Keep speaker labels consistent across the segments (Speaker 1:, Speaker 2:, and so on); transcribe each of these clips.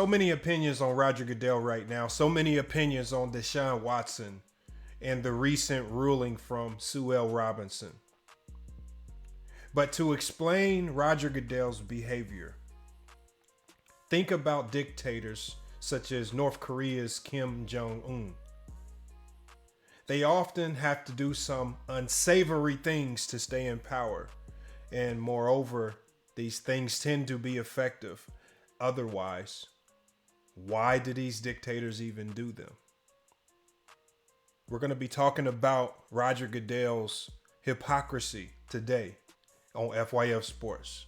Speaker 1: so many opinions on Roger Goodell right now, so many opinions on Deshaun Watson and the recent ruling from Sue L. Robinson. But to explain Roger Goodell's behavior, think about dictators such as North Korea's Kim Jong-un. They often have to do some unsavory things to stay in power. And moreover, these things tend to be effective. Otherwise, why do these dictators even do them? We're going to be talking about Roger Goodell's hypocrisy today on FYF Sports.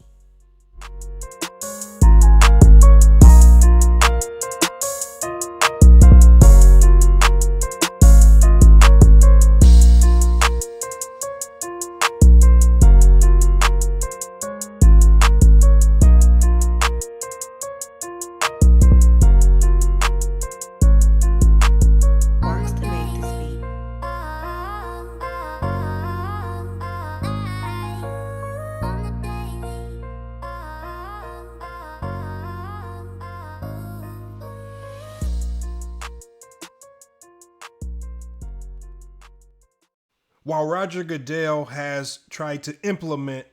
Speaker 1: While Roger Goodell has tried to implement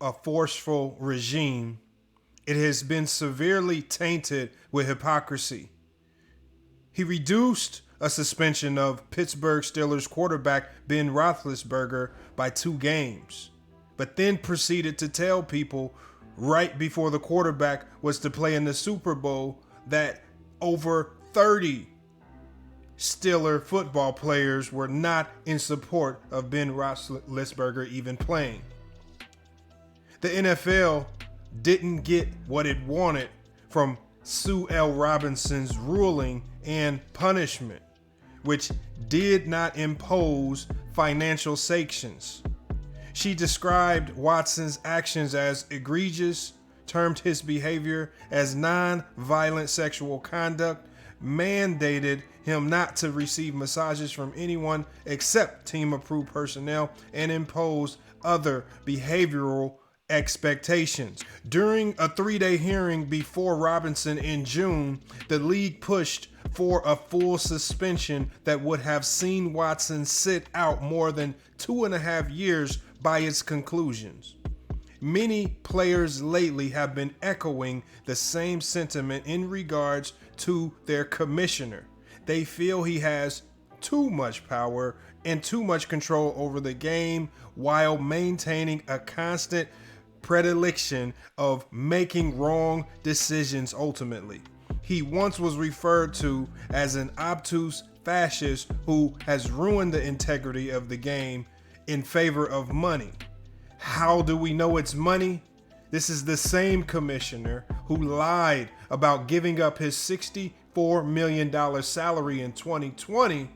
Speaker 1: a forceful regime, it has been severely tainted with hypocrisy. He reduced a suspension of Pittsburgh Steelers quarterback Ben Roethlisberger by 2 games, but then proceeded to tell people right before the quarterback was to play in the Super Bowl that over 30 Steeler football players were not in support of Ben Roethlisberger even playing. The NFL didn't get what it wanted from Sue L. Robinson's ruling and punishment, which did not impose financial sanctions. She described Watson's actions as egregious, termed his behavior as non-violent sexual conduct, mandated him not to receive massages from anyone except team-approved personnel, and imposed other behavioral expectations. During a 3-day hearing before Robinson in June, the league pushed for a full suspension that would have seen Watson sit out more than 2.5 years by its conclusions. Many players lately have been echoing the same sentiment in regards to their commissioner. They feel he has too much power and too much control over the game while maintaining a constant predilection of making wrong decisions ultimately. He once was referred to as an obtuse fascist who has ruined the integrity of the game in favor of money. How do we know it's money? This is the same commissioner who lied about giving up his $64 million salary in 2020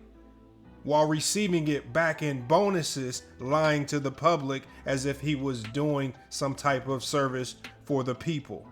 Speaker 1: while receiving it back in bonuses, lying to the public as if he was doing some type of service for the people.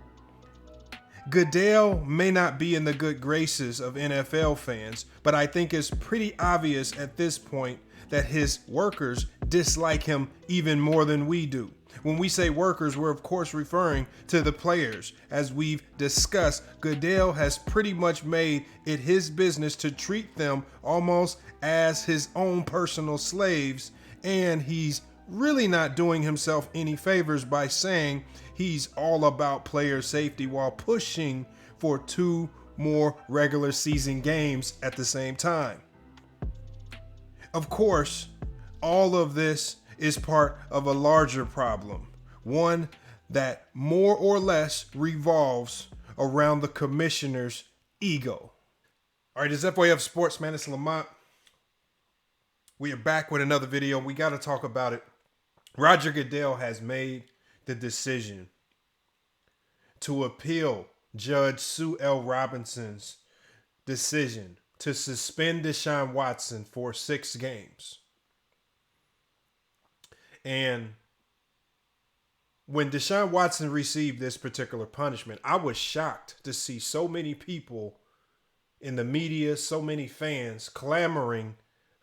Speaker 1: Goodell may not be in the good graces of NFL fans, but I think it's pretty obvious at this point that his workers dislike him even more than we do. When we say workers, we're of course referring to the players. As we've discussed, Goodell has pretty much made it his business to treat them almost as his own personal slaves, and he's really not doing himself any favors by saying he's all about player safety while pushing for 2 more regular season games at the same time. Of course, all of this is part of a larger problem, one that more or less revolves around the commissioner's ego. All right, it's FYF Sports, man. It's Lamont. We are back with another video. We got to talk about it. Roger Goodell has made the decision to appeal Judge Sue L. Robinson's decision to suspend Deshaun Watson for 6 games. And when Deshaun Watson received this particular punishment, I was shocked to see so many people in the media, so many fans clamoring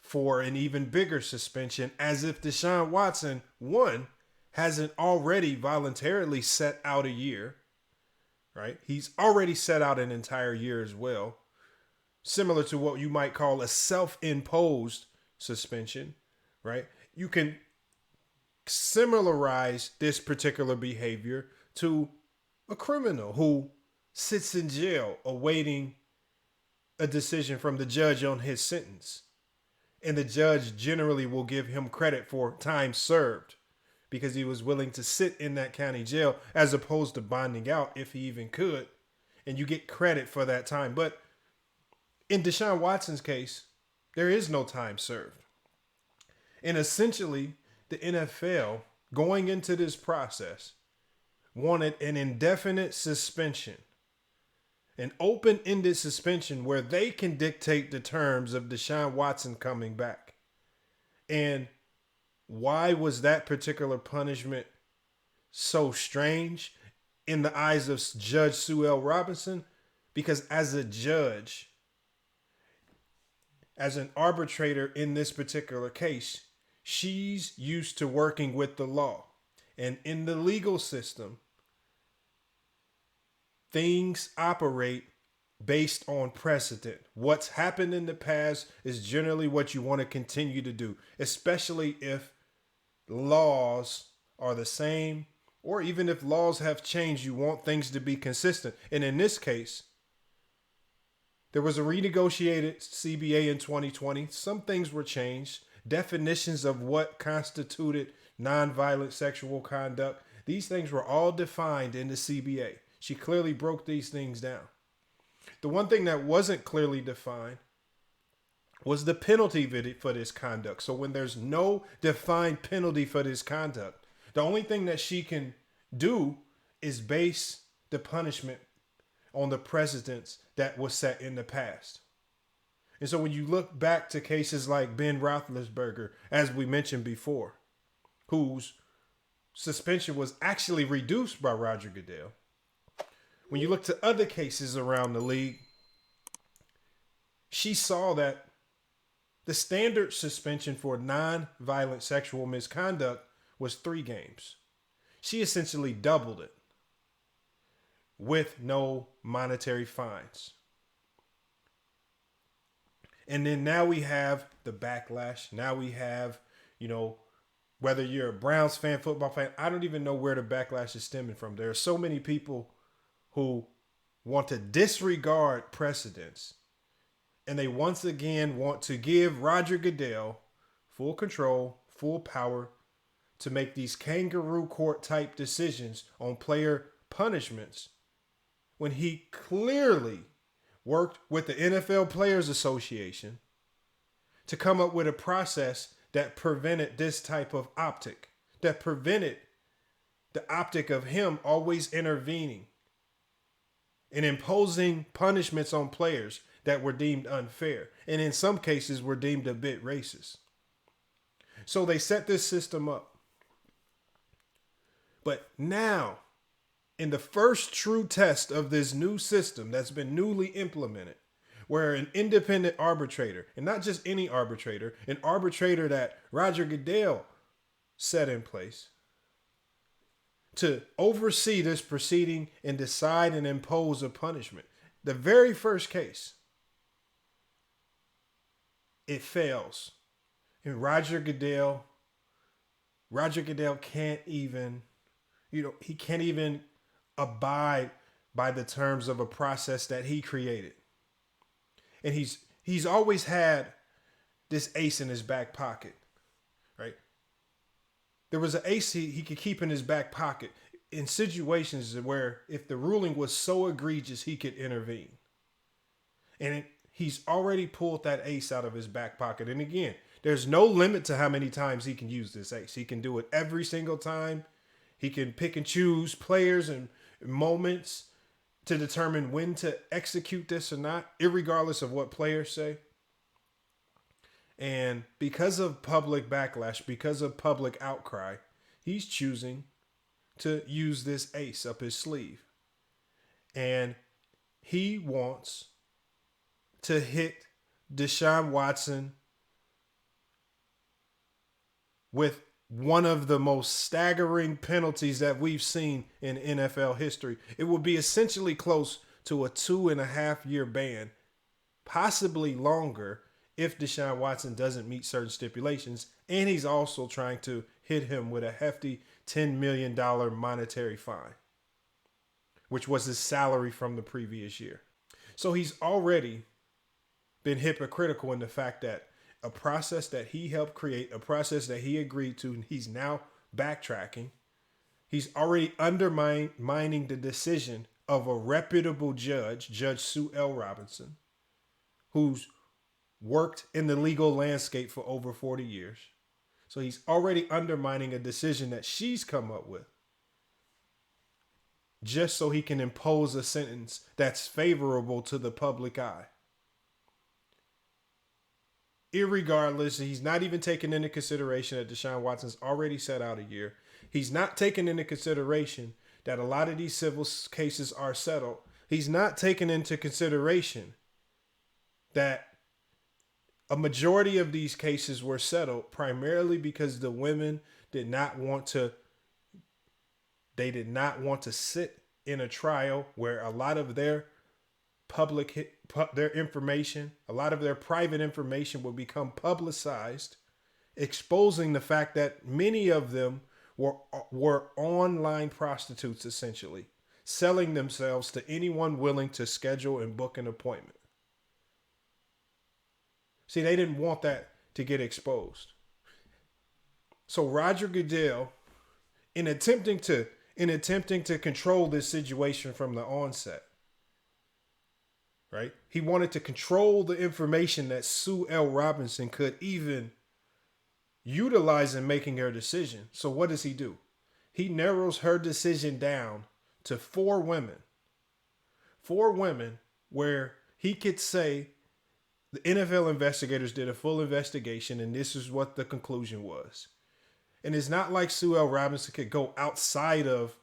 Speaker 1: for an even bigger suspension, as if Deshaun Watson, one, hasn't already voluntarily set out a year, right? He's already set out an entire year as well, similar to what you might call a self-imposed suspension, right? You can similarize this particular behavior to a criminal who sits in jail awaiting a decision from the judge on his sentence. And the judge generally will give him credit for time served because he was willing to sit in that county jail as opposed to bonding out if he even could. And you get credit for that time. But in Deshaun Watson's case, there is no time served. And essentially, the NFL, going into this process, wanted an indefinite suspension, an open-ended suspension where they can dictate the terms of Deshaun Watson coming back. And why was that particular punishment so strange in the eyes of Judge Sue L. Robinson? Because as a judge, as an arbitrator in this particular case, she's used to working with the law. And in the legal system, things operate based on precedent. What's happened in the past is generally what you want to continue to do, especially if laws are the same, or even if laws have changed, you want things to be consistent. And in this case, there was a renegotiated CBA in 2020. Some things were changed. Definitions of what constituted nonviolent sexual conduct. These things were all defined in the CBA. She clearly broke these things down. The one thing that wasn't clearly defined was the penalty for this conduct. So when there's no defined penalty for this conduct, the only thing that she can do is base the punishment on the precedents that was set in the past. And so when you look back to cases like Ben Roethlisberger, as we mentioned before, whose suspension was actually reduced by Roger Goodell, when you look to other cases around the league, she saw that the standard suspension for non-violent sexual misconduct was 3 games. She essentially doubled it with no monetary fines. And then now we have the backlash. Now we have, whether you're a Browns fan, football fan, I don't even know where the backlash is stemming from. There are so many people who want to disregard precedents. And they once again want to give Roger Goodell full control, full power to make these kangaroo court type decisions on player punishments when he clearly worked with the NFL Players Association to come up with a process that prevented this type of optic, that prevented the optic of him always intervening and imposing punishments on players that were deemed unfair, and in some cases were deemed a bit racist. So they set this system up. But now, in the first true test of this new system that's been newly implemented, where an independent arbitrator, and not just any arbitrator, an arbitrator that Roger Goodell set in place to oversee this proceeding and decide and impose a punishment. The very first case, it fails. And Roger Goodell can't even, he can't even abide by the terms of a process that he created. And he's always had this ace in his back pocket, right? There was an ace he could keep in his back pocket in situations where if the ruling was so egregious, he could intervene. And he's already pulled that ace out of his back pocket. And again, there's no limit to how many times he can use this ace. He can do it every single time. He can pick and choose players and moments to determine when to execute this or not, irregardless of what players say. And because of public backlash, because of public outcry, he's choosing to use this ace up his sleeve. And he wants to hit Deshaun Watson with one of the most staggering penalties that we've seen in NFL history. It would be essentially close to a 2.5 year ban, possibly longer, if Deshaun Watson doesn't meet certain stipulations. And he's also trying to hit him with a hefty $10 million monetary fine, which was his salary from the previous year. So he's already been hypocritical in the fact that a process that he helped create, a process that he agreed to, he's now backtracking. He's already undermining the decision of a reputable judge, Judge Sue L. Robinson, who's worked in the legal landscape for over 40 years. So he's already undermining a decision that she's come up with, just so he can impose a sentence that's favorable to the public eye. Irregardless, he's not even taking into consideration that Deshaun Watson's already set out a year. He's not taking into consideration that a lot of these civil cases are settled. He's not taking into consideration that a majority of these cases were settled primarily because the women did not want to sit in a trial where a lot of their their information, a lot of their private information will become publicized, exposing the fact that many of them were online prostitutes, essentially, selling themselves to anyone willing to schedule and book an appointment. See, they didn't want that to get exposed. So Roger Goodell, in attempting to control this situation from the onset, right? He wanted to control the information that Sue L. Robinson could even utilize in making her decision. So what does he do? He narrows her decision down to 4 women. 4 women where he could say the NFL investigators did a full investigation and this is what the conclusion was. And it's not like Sue L. Robinson could go outside of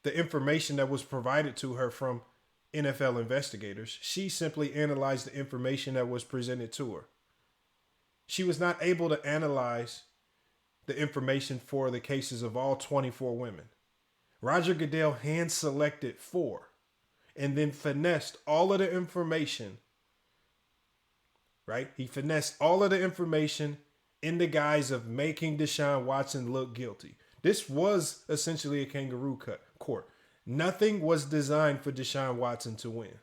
Speaker 1: the information that was provided to her from NFL investigators. She simply analyzed the information that was presented to her. She was not able to analyze the information for the cases of all 24 women. Roger Goodell hand selected 4 and then finessed all of the information, right? He finessed all of the information in the guise of making Deshaun Watson look guilty. This was essentially a kangaroo court. Nothing was designed for Deshaun Watson to win.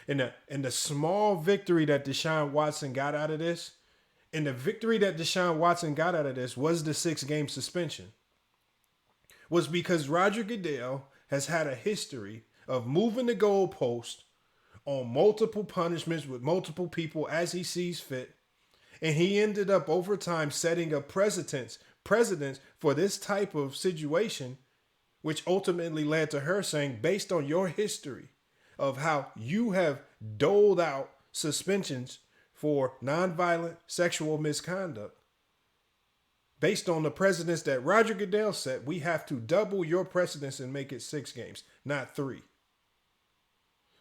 Speaker 1: And the small victory that Deshaun Watson got out of this, was the 6-game suspension, was because Roger Goodell has had a history of moving the goalpost on multiple punishments with multiple people as he sees fit. And he ended up over time setting up precedents for this type of situation, which ultimately led to her saying, based on your history of how you have doled out suspensions for nonviolent sexual misconduct, based on the precedents that Roger Goodell set, we have to double your precedents and make it 6 games, not 3.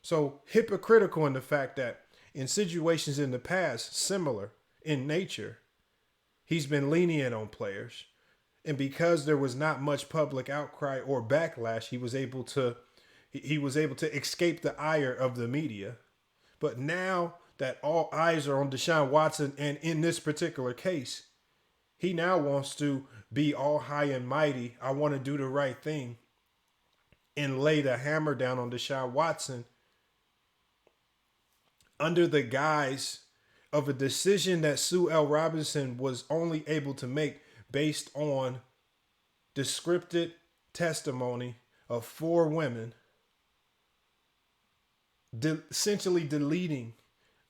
Speaker 1: So hypocritical in the fact that in situations in the past, similar in nature, he's been lenient on players. And because there was not much public outcry or backlash, he was able to escape the ire of the media. But now that all eyes are on Deshaun Watson, and in this particular case, he now wants to be all high and mighty. I want to do the right thing and lay the hammer down on Deshaun Watson under the guise of a decision that Sue L. Robinson was only able to make based on the scripted testimony of 4 women, essentially deleting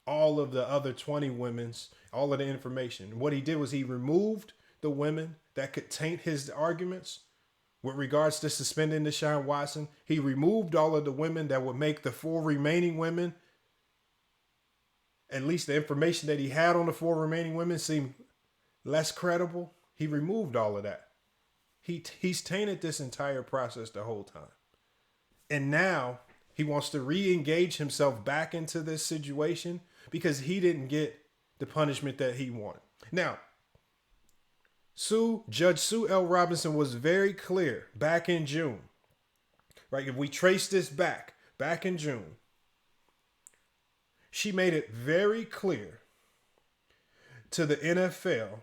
Speaker 1: all of the other 20 all of the information. What he did was he removed the women that could taint his arguments with regards to suspending Deshaun Watson. He removed all of the women that would make the 4 remaining women, at least the information that he had on the 4 remaining women, seemed less credible. He removed all of that. He's tainted this entire process the whole time. And now he wants to re-engage himself back into this situation, because he didn't get the punishment that he wanted. Now, Judge Sue L. Robinson was very clear back in June, right? If we trace this back in June, she made it very clear to the NFL,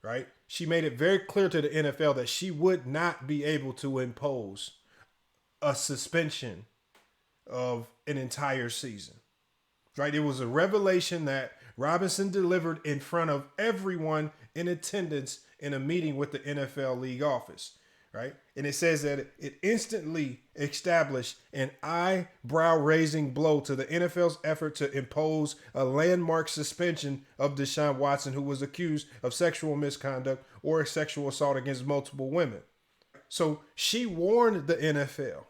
Speaker 1: right? She made it very clear to the NFL that she would not be able to impose a suspension of an entire season, right? It was a revelation that Robinson delivered in front of everyone in attendance in a meeting with the NFL league office, right? And it says that it instantly established an eyebrow-raising blow to the NFL's effort to impose a landmark suspension of Deshaun Watson, who was accused of sexual misconduct or sexual assault against multiple women. So she warned the NFL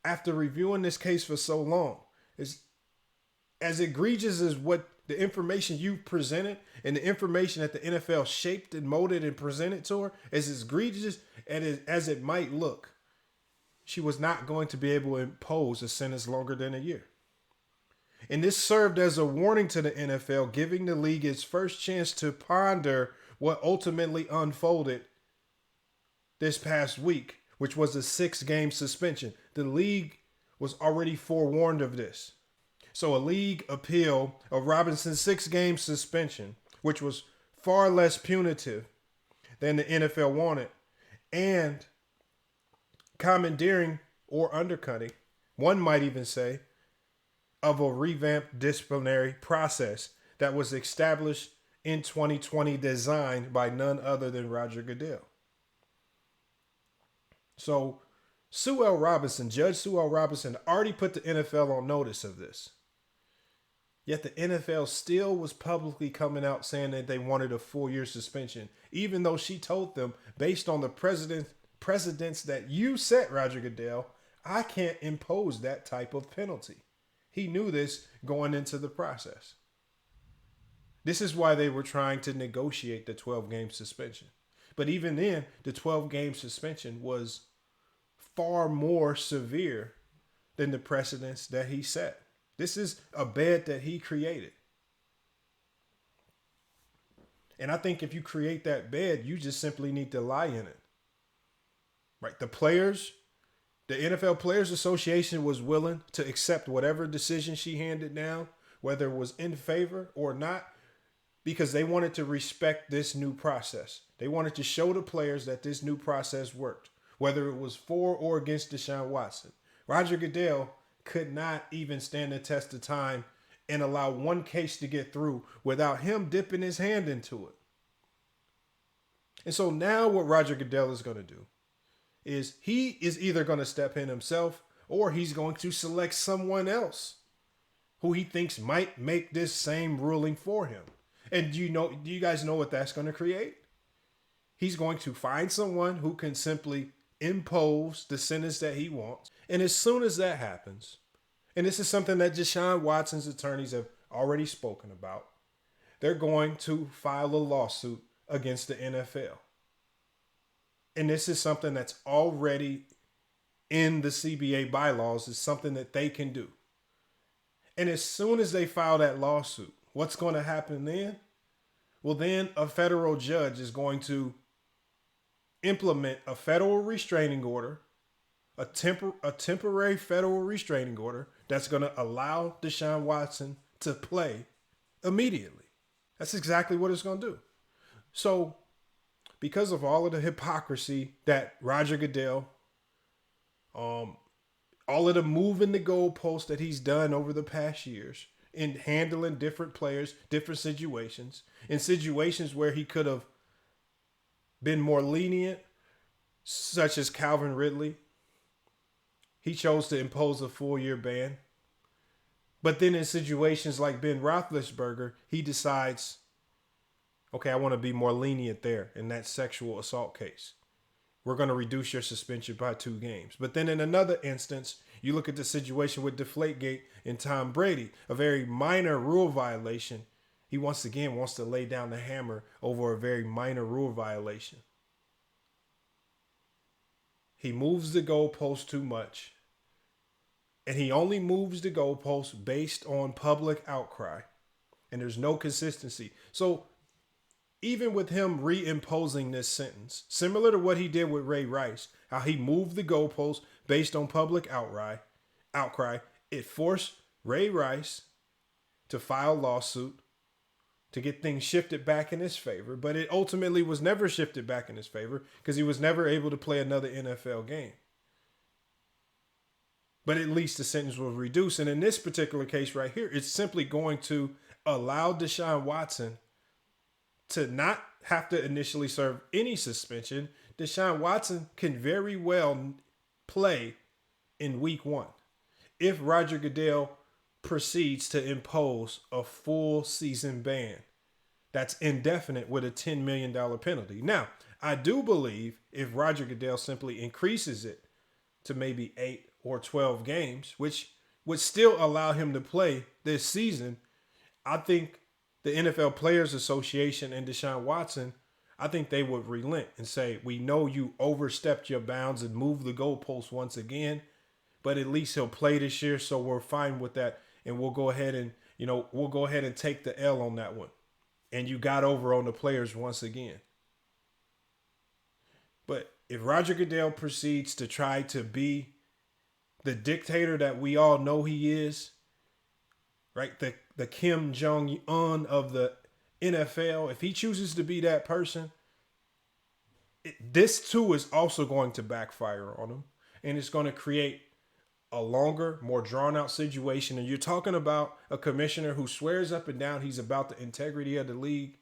Speaker 1: after reviewing this case for so long. Is as egregious as what the information you presented and the information that the NFL shaped and molded and presented to her, as egregious as it might look, she was not going to be able to impose a sentence longer than a year. And this served as a warning to the NFL, giving the league its first chance to ponder what ultimately unfolded this past week, which was a 6-game suspension. The league was already forewarned of this. So a league appeal of Robinson's 6-game suspension, which was far less punitive than the NFL wanted, and commandeering or undercutting, one might even say, of a revamped disciplinary process that was established in 2020, designed by none other than Roger Goodell. So Judge Sue L. Robinson already put the NFL on notice of this. Yet the NFL still was publicly coming out saying that they wanted a 4-year suspension, even though she told them, based on the precedents that you set, Roger Goodell, I can't impose that type of penalty. He knew this going into the process. This is why they were trying to negotiate the 12-game suspension. But even then, the 12-game suspension was far more severe than the precedents that he set. This is a bed that he created. And I think if you create that bed, you just simply need to lie in it. Right? The NFL Players Association was willing to accept whatever decision she handed down, whether it was in favor or not, because they wanted to respect this new process. They wanted to show the players that this new process worked, whether it was for or against Deshaun Watson. Roger Goodell could not even stand the test of time and allow one case to get through without him dipping his hand into it. And so now what Roger Goodell is going to do is he is either going to step in himself or he's going to select someone else who he thinks might make this same ruling for him. And do you guys know what that's going to create? He's going to find someone who can simply impose the sentence that he wants. And as soon as that happens, and this is something that Deshaun Watson's attorneys have already spoken about, they're going to file a lawsuit against the NFL. And this is something that's already in the CBA bylaws. It's something that they can do. And as soon as they file that lawsuit, what's going to happen then? Well, then a federal judge is going to implement a federal restraining order, a temporary federal restraining order that's going to allow Deshaun Watson to play immediately. That's exactly what it's going to do. So, because of all of the hypocrisy that Roger Goodell, all of the moving the goalposts that he's done over the past years in handling different players, different situations, in situations where he could have been more lenient, such as Calvin Ridley, he chose to impose a 4-year ban. But then in situations like Ben Roethlisberger, he decides, okay, I want to be more lenient there in that sexual assault case. We're going to reduce your suspension by 2 games. But then in another instance, you look at the situation with Deflategate and Tom Brady, a very minor rule violation. He once again wants to lay down the hammer over a very minor rule violation. He moves the goalpost too much. And he only moves the goalpost based on public outcry. And there's no consistency. So even with him reimposing this sentence, similar to what he did with Ray Rice, how he moved the goalposts based on public outcry, it forced Ray Rice to file a lawsuit to get things shifted back in his favor, but it ultimately was never shifted back in his favor because he was never able to play another NFL game. But at least the sentence was reduced. And in this particular case right here, it's simply going to allow Deshaun Watson to not have to initially serve any suspension. Deshaun Watson can very well play in week 1 if Roger Goodell proceeds to impose a full season ban that's indefinite with a $10 million penalty. Now, I do believe if Roger Goodell simply increases it to maybe 8 or 12 games, which would still allow him to play this season, I think the NFL Players Association and Deshaun Watson, I think they would relent and say, we know you overstepped your bounds and moved the goalposts once again, but at least he'll play this year, so we're fine with that. And we'll go ahead and take the L on that one. And you got over on the players once again. But if Roger Goodell proceeds to try to be the dictator that we all know he is, right? The Kim Jong-un of the NFL, if he chooses to be that person, this too is also going to backfire on him. And it's going to create a longer, more drawn out situation. And you're talking about a commissioner who swears up and down he's about the integrity of the league.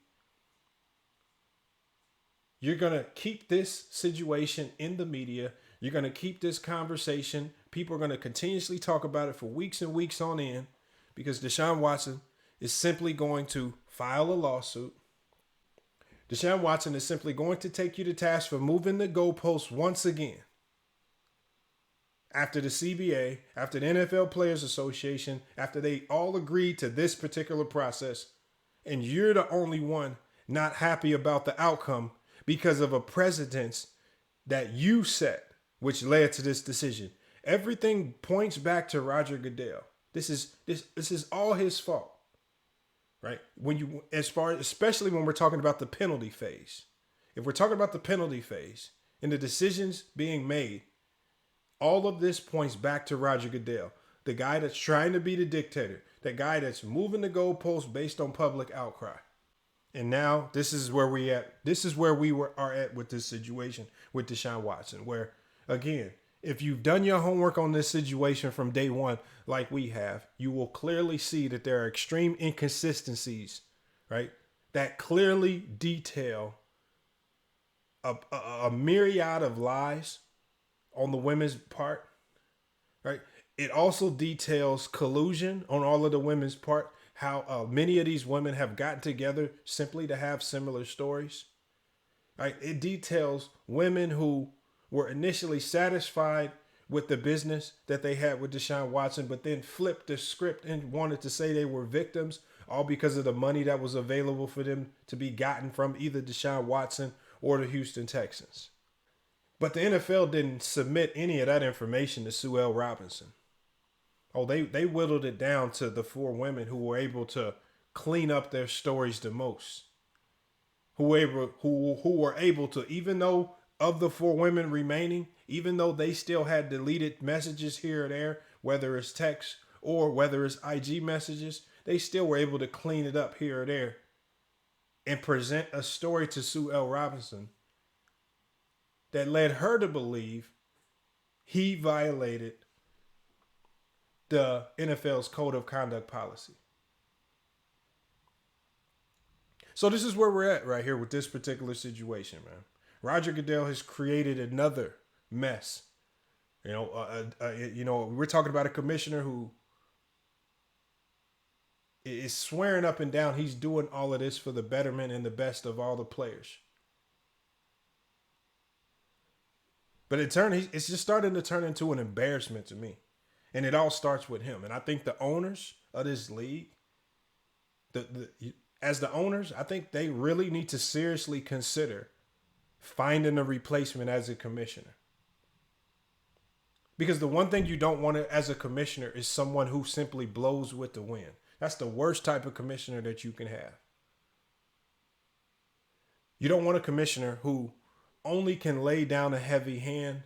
Speaker 1: You're going to keep this situation in the media. You're going to keep this conversation. People are going to continuously talk about it for weeks and weeks on end because Deshaun Watson is simply going to file a lawsuit. Deshaun Watson is simply going to take you to task for moving the goalposts once again. After the CBA, after the NFL Players Association, after they all agreed to this particular process, and you're the only one not happy about the outcome because of a precedence that you set, which led to this decision. Everything points back to Roger Goodell. This is all his fault, right? Especially when we're talking about the penalty phase. If we're talking about the penalty phase and the decisions being made, all of this points back to Roger Goodell, the guy that's trying to be the dictator, the guy that's moving the goalposts based on public outcry. And now this is where we at. This is where are at with this situation with Deshaun Watson, where, again, if you've done your homework on this situation from day one, like we have, you will clearly see that there are extreme inconsistencies, right? That clearly detail a myriad of lies on the women's part, right? It also details collusion on all of the women's part, how many of these women have gotten together simply to have similar stories, right? It details women who were initially satisfied with the business that they had with Deshaun Watson, but then flipped the script and wanted to say they were victims, all because of the money that was available for them to be gotten from either Deshaun Watson or the Houston Texans. But the NFL didn't submit any of that information to Sue L. Robinson. Oh, they whittled it down to the 4 women who were able to clean up their stories the most. Who were able to, even though of the 4 women remaining, even though they still had deleted messages here or there, whether it's text or whether it's IG messages, they still were able to clean it up here or there and present a story to Sue L. Robinson that led her to believe he violated the NFL's code of conduct policy. So this is where we're at right here with this particular situation, man. Roger Goodell has created another mess. We're talking about a commissioner who is swearing up and down he's doing all of this for the betterment and the best of all the players. But it's just starting to turn into an embarrassment to me. And it all starts with him. And I think the owners of this league, as the owners, I think they really need to seriously consider finding a replacement as a commissioner. Because the one thing you don't want as a commissioner is someone who simply blows with the wind. That's the worst type of commissioner that you can have. You don't want a commissioner who only can lay down a heavy hand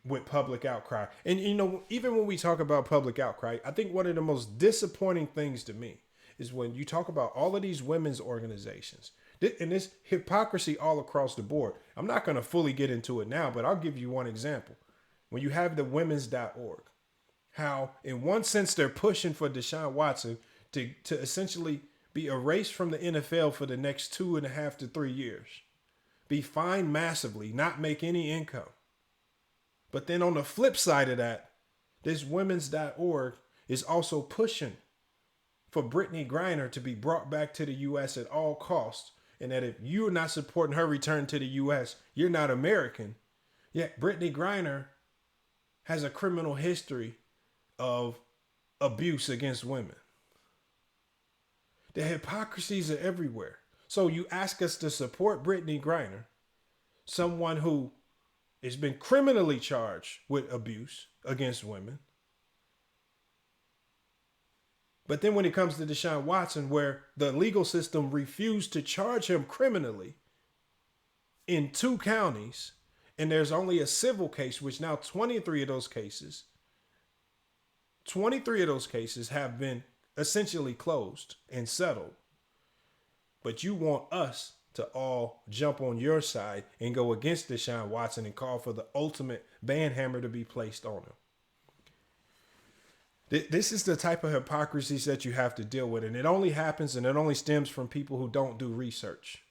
Speaker 1: with public outcry. And even when we talk about public outcry, I think one of the most disappointing things to me is when you talk about all of these women's organizations and this hypocrisy all across the board. I'm not going to fully get into it now, but I'll give you one example. When you have the women's.org, how in one sense they're pushing for Deshaun Watson to essentially be erased from the NFL for the next 2.5 to 3 years, be fined massively, not make any income. But then on the flip side of that, this women's.org is also pushing for Brittany Griner to be brought back to the U.S. at all costs. And that if you're not supporting her return to the U.S., you're not American. Yet Brittany Griner has a criminal history of abuse against women. The hypocrisies are everywhere. So you ask us to support Brittany Griner, someone who has been criminally charged with abuse against women. But then when it comes to Deshaun Watson, where the legal system refused to charge him criminally in 2 counties, and there's only a civil case, which now 23 of those cases have been essentially closed and settled. But you want us to all jump on your side and go against Deshaun Watson and call for the ultimate banhammer to be placed on him. This is the type of hypocrisies that you have to deal with. And it only happens and it only stems from people who don't do research.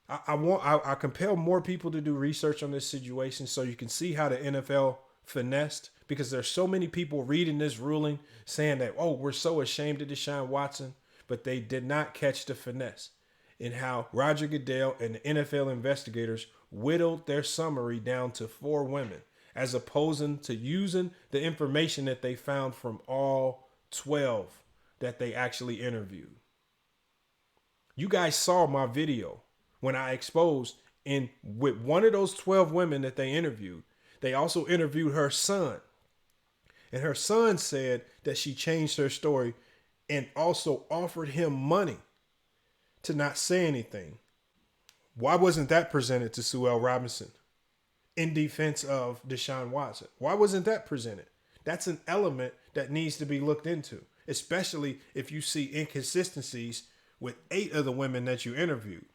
Speaker 1: I compel more people to do research on this situation so you can see how the NFL finessed, because there's so many people reading this ruling saying that, oh, we're so ashamed of Deshaun Watson, but they did not catch the finesse in how Roger Goodell and the NFL investigators whittled their summary down to 4 women, as opposed to using the information that they found from all 12 that they actually interviewed. You guys saw my video when I exposed with one of those 12 women that they interviewed. They also interviewed her son. And her son said that she changed her story and also offered him money to not say anything. Why wasn't that presented to Sue L. Robinson in defense of Deshaun Watson? Why wasn't that presented? That's an element that needs to be looked into, especially if you see inconsistencies with 8 of the women that you interviewed.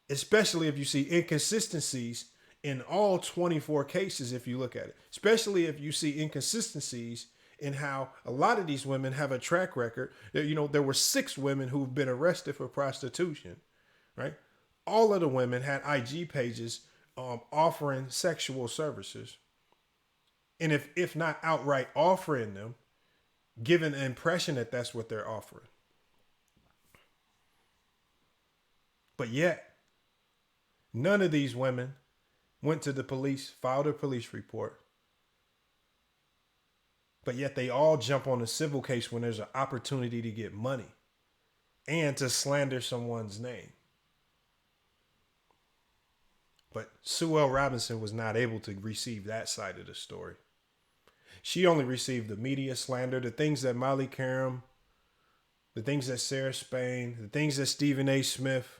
Speaker 1: Especially if you see inconsistencies in all 24 cases, if you look at it. Especially if you see inconsistencies in how a lot of these women have a track record. There were 6 women who've been arrested for prostitution, right? All of the women had IG pages offering sexual services. And if not outright offering them, giving the impression that that's what they're offering. But yet, none of these women went to the police, filed a police report. But yet they all jump on a civil case when there's an opportunity to get money and to slander someone's name. But Sue L. Robinson was not able to receive that side of the story. She only received the media slander, the things that Molly Karam, the things that Sarah Spain, the things that Stephen A. Smith.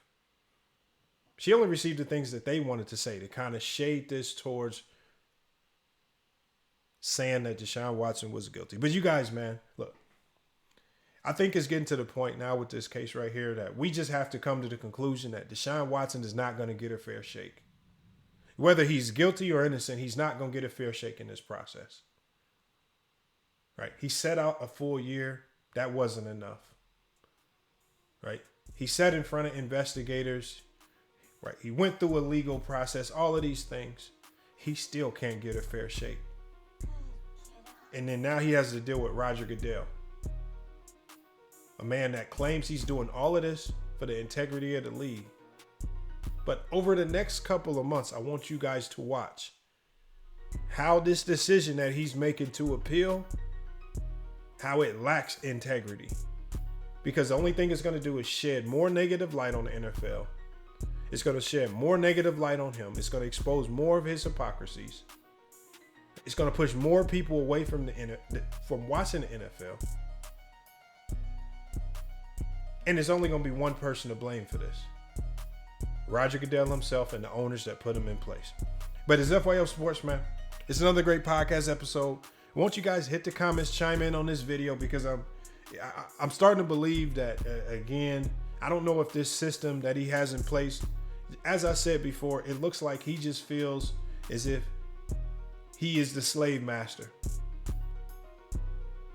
Speaker 1: She only received the things that they wanted to say to kind of shade this towards saying that Deshaun Watson was guilty. But you guys, man, look, I think it's getting to the point now with this case right here that we just have to come to the conclusion that Deshaun Watson is not going to get a fair shake. Whether he's guilty or innocent, he's not going to get a fair shake in this process. Right? He set out a full year. That wasn't enough. Right? He sat in front of investigators. Right? He went through a legal process, all of these things. He still can't get a fair shake. And then now he has to deal with Roger Goodell, a man that claims he's doing all of this for the integrity of the league. But over the next couple of months, I want you guys to watch how this decision that he's making to appeal, how it lacks integrity. Because the only thing it's going to do is shed more negative light on the NFL. It's going to shed more negative light on him. It's going to expose more of his hypocrisies. It's going to push more people away from watching the NFL. And there's only going to be one person to blame for this. Roger Goodell himself and the owners that put him in place. But it's FYF Sports, man. It's another great podcast episode. Won't you guys hit the comments, chime in on this video, because I'm starting to believe that, again, I don't know if this system that he has in place, as I said before, it looks like he just feels as if he is the slave master.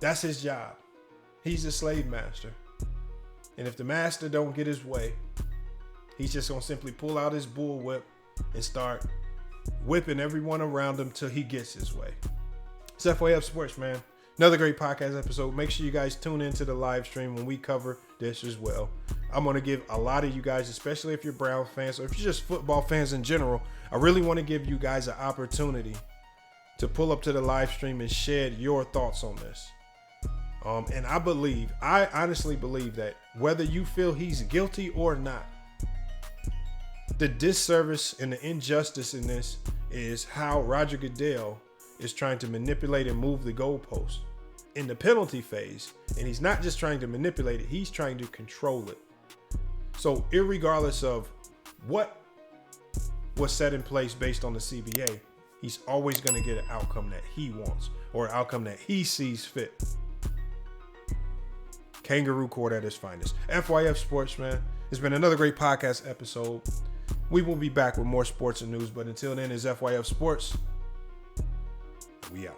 Speaker 1: That's his job. He's the slave master. And if the master don't get his way, he's just going to simply pull out his bullwhip and start whipping everyone around him till he gets his way. It's FYF Sports, man. Another great podcast episode. Make sure you guys tune into the live stream when we cover this as well. I'm going to give a lot of you guys, especially if you're Brown fans or if you're just football fans in general, I really want to give you guys an opportunity to pull up to the live stream and shed your thoughts on this. And I honestly believe that whether you feel he's guilty or not, the disservice and the injustice in this is how Roger Goodell is trying to manipulate and move the goalposts in the penalty phase. And he's not just trying to manipulate it, he's trying to control it. So irregardless of what was set in place based on the CBA, he's always going to get an outcome that he wants or an outcome that he sees fit. Kangaroo court at its finest. FYF Sports, man. It's been another great podcast episode. We will be back with more sports and news, but until then, it's FYF Sports. We out.